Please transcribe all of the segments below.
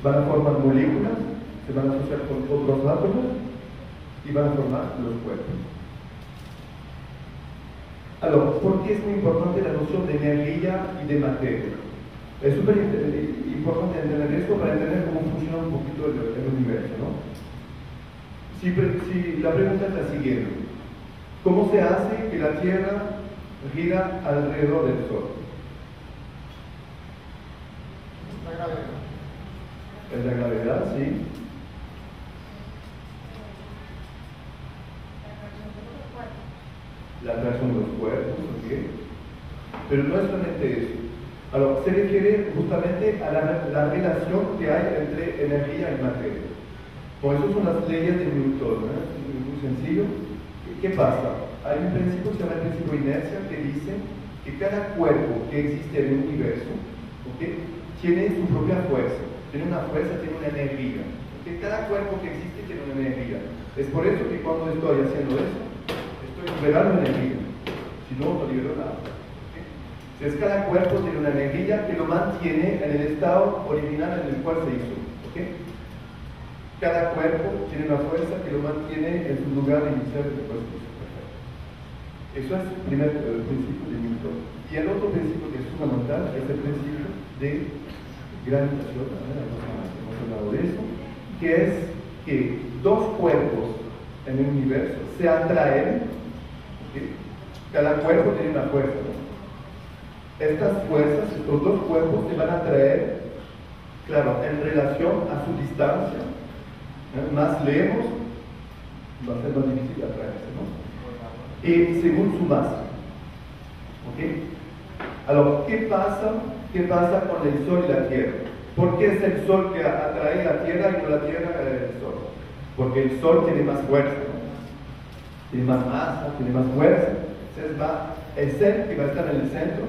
van a formar moléculas, se van a asociar con otros átomos y van a formar los cuerpos. Ahora, ¿por qué es muy importante la noción de energía y de materia? Es súper importante entender esto para entender cómo funciona un poquito el universo, ¿no? Si la pregunta es la siguiente: ¿cómo se hace que la Tierra gira alrededor del Sol? La gravedad. Es la gravedad, sí. La atracción de los cuerpos, ¿ok? Pero no es solamente eso. Ahora, se refiere justamente a la relación que hay entre energía y materia. Por eso son las leyes de Newton, ¿no? Es muy sencillo. ¿Qué pasa? Hay un principio que se llama el principio de inercia que dice que cada cuerpo que existe en el universo, ¿ok?, tiene su propia fuerza. Tiene una fuerza, tiene una energía. ¿Okay? Cada cuerpo que existe tiene una energía. Es por eso que cuando estoy haciendo eso, estoy liberando energía. Si no, no libero nada. ¿Okay? Entonces, cada cuerpo tiene una energía que lo mantiene en el estado original en el cual se hizo. ¿Okay? Cada cuerpo tiene una fuerza que lo mantiene en su lugar inicial en el cual se hizo. Eso es el primer principio de Newton. Y el otro principio que es fundamental es el principio de gravitación, hemos hablado de eso, que es que dos cuerpos en el universo se atraen, ¿okay? Cada cuerpo tiene una fuerza, ¿no? Estas fuerzas, estos dos cuerpos se van a atraer, claro, en relación a su distancia, ¿no? Más lejos va a ser más difícil atraerse, ¿no? Y según su masa, ¿ok? Ahora, ¿qué pasa con el Sol y la Tierra? ¿Por qué es el Sol que atrae la Tierra y no la Tierra el Sol? Porque el Sol tiene más fuerza, ¿no? Tiene más masa, tiene más fuerza. Entonces es él que va a estar en el centro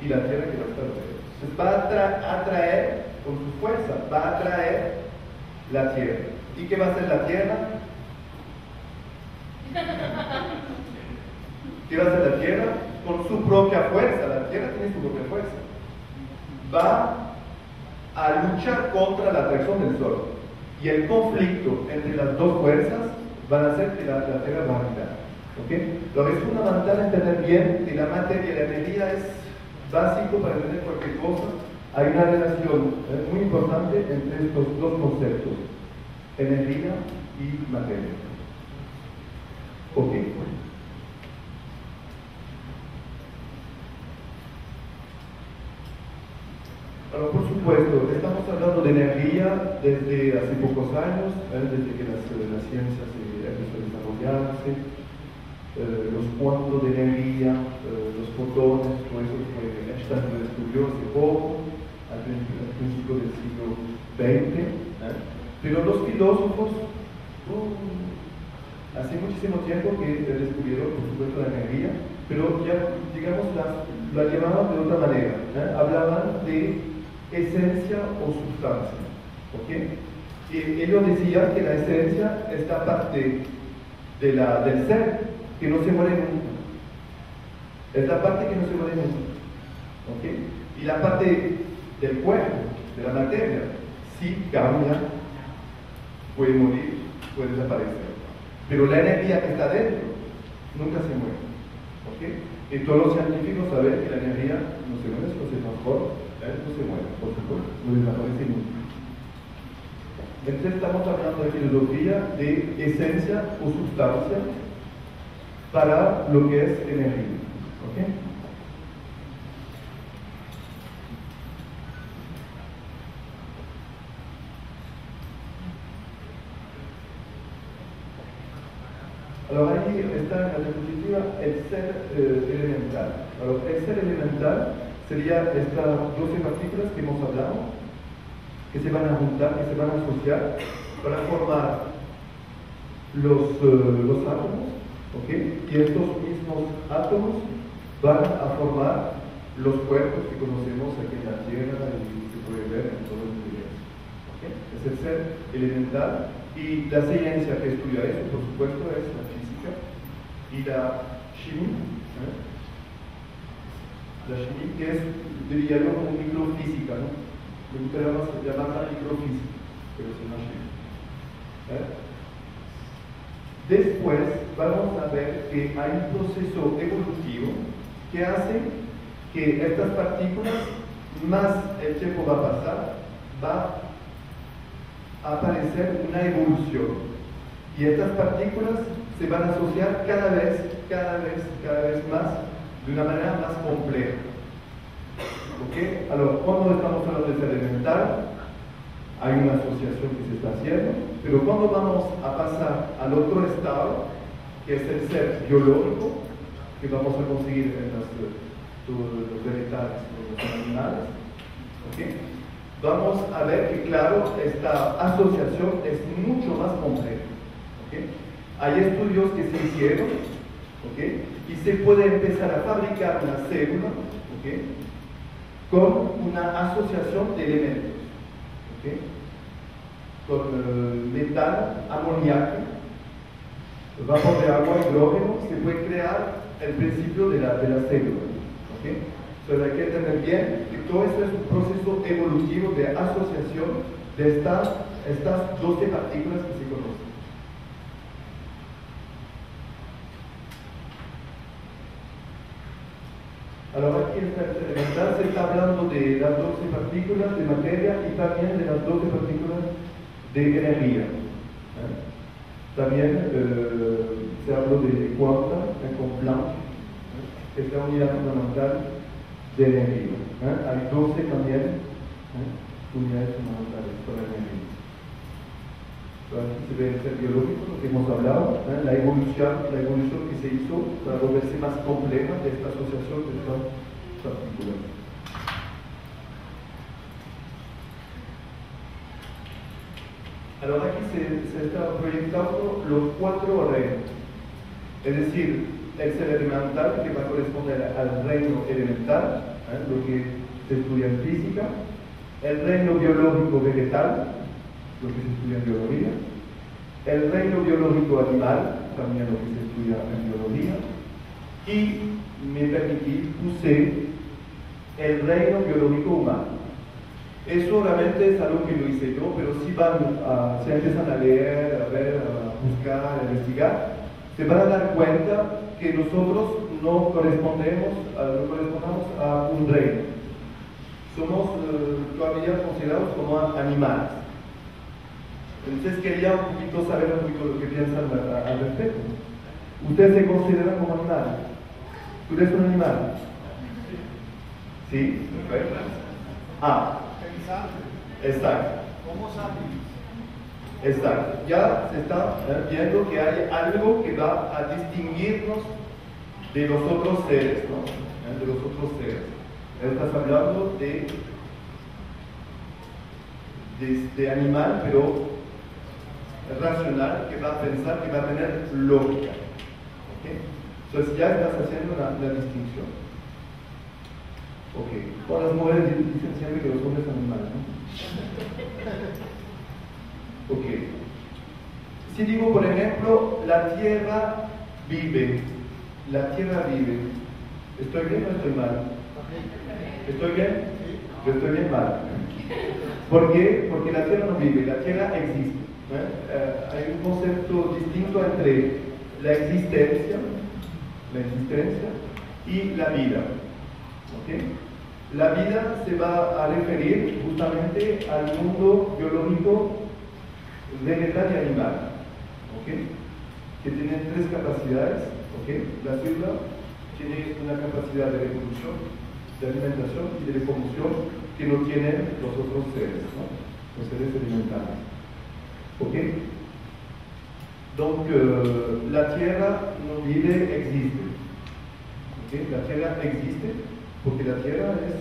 y la Tierra que va a estar alrededor. Entonces va a atraer con su fuerza, va a atraer la Tierra. ¿Y qué va a hacer la Tierra? ¿Qué va a hacer la Tierra? Con su propia fuerza. La Tierra tiene su propia fuerza. Va a luchar contra la atracción del Sol. Y el conflicto entre las dos fuerzas van a hacer que la Tierra va a girar. ¿Okay? Lo que es fundamental entender bien que la materia y la energía es básico para entender cualquier cosa. Hay una relación muy importante entre estos dos conceptos: energía y materia. Ok. Bueno, por supuesto, estamos hablando de energía desde hace pocos años, desde que la ciencia empezó a desarrollarse, los cuantos de energía, los fotones, todo eso fue Einstein lo descubrió hace poco, al principio del siglo XX, pero los filósofos hace muchísimo tiempo que descubrieron, por supuesto, la energía, pero ya, digamos, la llamaban de otra manera, hablaban de esencia o sustancia, ¿ok? Y ellos decían que la esencia es la parte del ser que no se muere nunca, es la parte que no se muere nunca, ¿ok? Y la parte del cuerpo, de la materia, sí cambia, puede morir, puede desaparecer, pero la energía que está dentro nunca se muere, ¿ok? Y todos los científicos saben que la energía no se muere, sino se transforma. No se muere, por supuesto, no desaparece nunca. Entonces estamos hablando de filosofía de esencia o sustancia para lo que es energía. ¿Okay? Ahora ahí está en la diapositiva el ser elemental. Ahora, el ser elemental sería estas 12 partículas que hemos hablado, que se van a juntar, que se van a asociar para formar los átomos, ¿ok? Y estos mismos átomos van a formar los cuerpos que conocemos aquí en la Tierra y se puede ver en todo el universo. ¿Okay? Es el ser elemental, y la ciencia que estudia eso, por supuesto, es la física y la chimia. La chimia, que es, diría yo, como microfísica, ¿no? Me gustaría más llamarla microfísica, pero se imagina. Después vamos a ver que hay un proceso evolutivo que hace que estas partículas, más el tiempo va a pasar, va a aparecer una evolución. Y estas partículas se van a asociar cada vez más, de una manera más compleja. ¿Ok? Alors, cuando estamos hablando de ser elemental, hay una asociación que se está haciendo, pero cuando vamos a pasar al otro estado, que es el ser biológico, que vamos a conseguir en todos los vegetales, los animales, ¿okay? Vamos a ver que, claro, esta asociación es mucho más compleja. ¿Okay? Hay estudios que se hicieron, ¿okay? Y se puede empezar a fabricar una célula, ¿okay? Con una asociación de elementos, ¿okay? Con metal, amoníaco, vapor de agua, hidrógeno, se puede crear el principio de la célula. ¿Okay? Entonces hay que entender bien que todo esto es un proceso evolutivo de asociación de estas 12 partículas que se conocen. Ahora aquí está el elemental, se está hablando de las 12 partículas de materia y también de las 12 partículas de energía. También se habló de cuanta, con Planck, que es la unidad fundamental de energía. Hay 12 también unidades fundamentales para la energía. Aquí se ve el ser biológico, lo que hemos hablado, la evolución que se hizo para volverse más compleja de esta asociación de estas partículas. Ahora aquí se está proyectando los 4 reinos, es decir, el ser elemental que va a corresponder al reino elemental, lo que se estudia en física, el reino biológico vegetal, lo que se estudia en biología, el reino biológico animal, también lo que se estudia en biología, y me permití, puse el reino biológico humano. Eso realmente es algo que no hice yo, pero si empiezan a leer, a ver, a buscar, a investigar, se van a dar cuenta que nosotros no correspondamos a un reino. Somos todavía considerados como animales. Entonces quería un poquito saber lo que piensan al respecto. ¿Ustedes se consideran como animales? ¿Tú eres un animal? ¿Sí? Perfecto. Exacto. ¿Cómo sapiens? Exacto. Ya se está viendo que hay algo que va a distinguirnos de los otros seres, ¿no? De los otros seres. Estás hablando de animal, pero racional, que va a pensar, que va a tener lógica. ¿Okay? Entonces ya estás haciendo la distinción. Ok. Todas las mujeres dicen siempre que los hombres son animales, ¿no? Ok. Si digo, por ejemplo, la tierra vive. La tierra vive. ¿Estoy bien o estoy mal? ¿Estoy bien? Yo estoy bien mal. ¿Por qué? Porque la tierra no vive, la tierra existe. Hay un concepto distinto entre la existencia y la vida. ¿Okay? La vida se va a referir justamente al mundo biológico vegetal y animal, ¿okay? Que tiene 3 capacidades. ¿Okay? La célula tiene una capacidad de reproducción, de alimentación y de locomoción que no tienen los otros seres, ¿no? Los seres alimentarios. ¿Ok? Donc, la Tierra no vive, existe. ¿Ok? La Tierra existe porque la Tierra es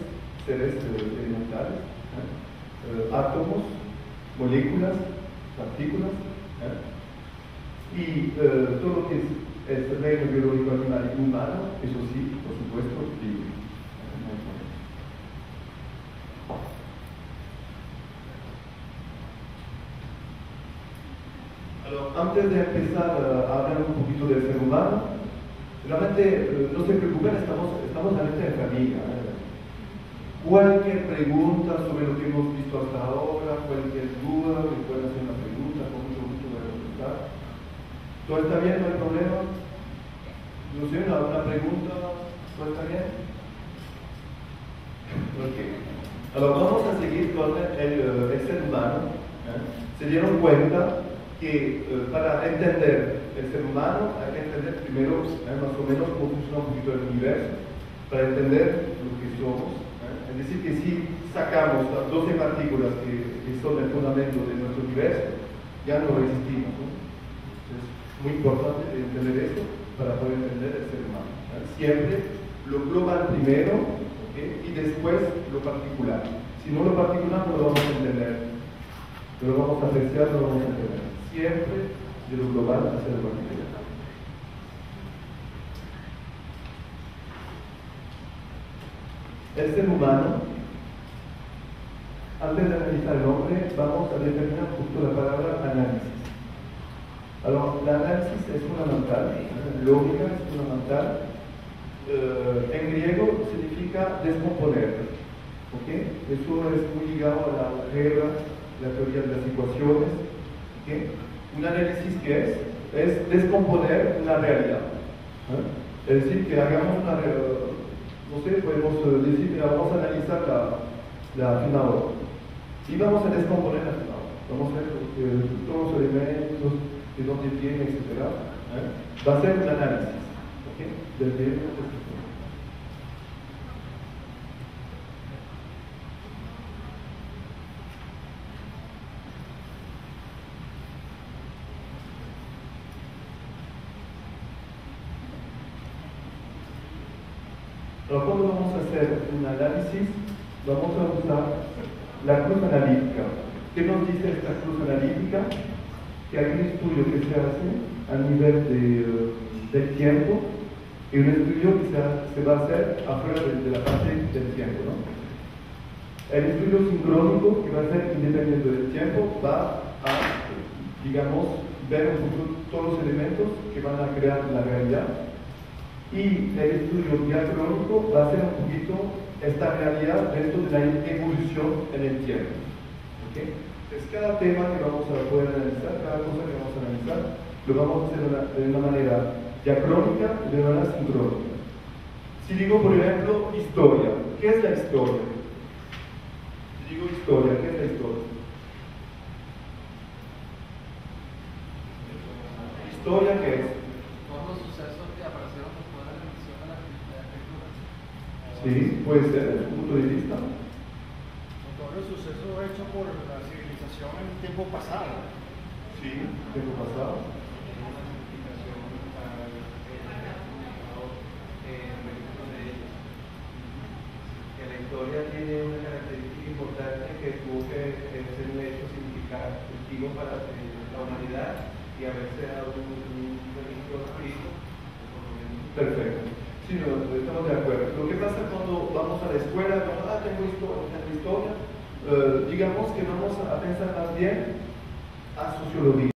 seres elementales, átomos, moléculas, partículas, y todo lo que es el reino biológico animal y humano, eso sí, por supuesto, vive. Antes de empezar a hablar un poquito del ser humano, realmente no se preocupen, estamos realmente en familia. Cualquier pregunta sobre lo que hemos visto hasta ahora, cualquier duda, me pueden hacer una pregunta, con mucho gusto voy a contestar. ¿Todo está bien? ¿No hay problema? No sé, ¿una pregunta? ¿Todo está bien? Ok. Ahora vamos a seguir con el ser humano. Se dieron cuenta que para entender el ser humano hay que entender primero más o menos cómo funciona un poquito el universo, para entender lo que somos. Es decir, que si sacamos las 12 partículas que son el fundamento de nuestro universo, ya no existimos, ¿no? Es muy importante entender esto para poder entender el ser humano. Siempre lo global primero, ¿okay? Y después lo particular. Si no lo particular no lo vamos a entender. No lo vamos a apreciar, no lo vamos a entender. Siempre de lo global hacia lo particular. El ser humano, antes de analizar el hombre, vamos a determinar justo la palabra análisis. Alors, el análisis es fundamental, lógica es fundamental. En griego significa descomponer. ¿Okay? Eso es muy ligado a la álgebra, la teoría de las ecuaciones. ¿Okay? Un análisis que es descomponer la realidad. Es decir, que hagamos una no sé, podemos decir, mira, vamos a analizar la firmadora y vamos a descomponer la firmadora. Vamos a ver todos los elementos, de dónde viene, etc. Va a ser un análisis, ¿okay? Del bien. Ahora, cuando vamos a hacer un análisis, vamos a usar la cruz analítica. ¿Qué nos dice esta cruz analítica? Que hay un estudio que se hace a nivel del tiempo y un estudio que se va a hacer afuera de la parte del tiempo, ¿no? El estudio sincrónico, que va a ser independiente del tiempo, va a, digamos, ver un poco todos los elementos que van a crear la realidad. Y el estudio diacrónico va a ser un poquito esta realidad dentro de la evolución en el tiempo. ¿Okay? Entonces, cada tema que vamos a poder analizar, cada cosa que vamos a analizar, lo vamos a hacer de una manera diacrónica y de una manera sincrónica. Si digo, por ejemplo, historia, ¿qué es la historia? Si digo historia, ¿qué es la historia? ¿Historia qué es? Sí, puede ser, desde un punto de vista. Todo el suceso hecho por la civilización en un tiempo pasado. Sí, tiempo pasado. Que la historia tiene una característica importante que tuvo que ser un hecho significativo para la humanidad y haberse dado un registro escrito. Perfecto. Sí, no, estamos de acuerdo. Lo que pasa cuando vamos a la escuela, tengo historia, digamos que vamos a pensar más bien a sociología.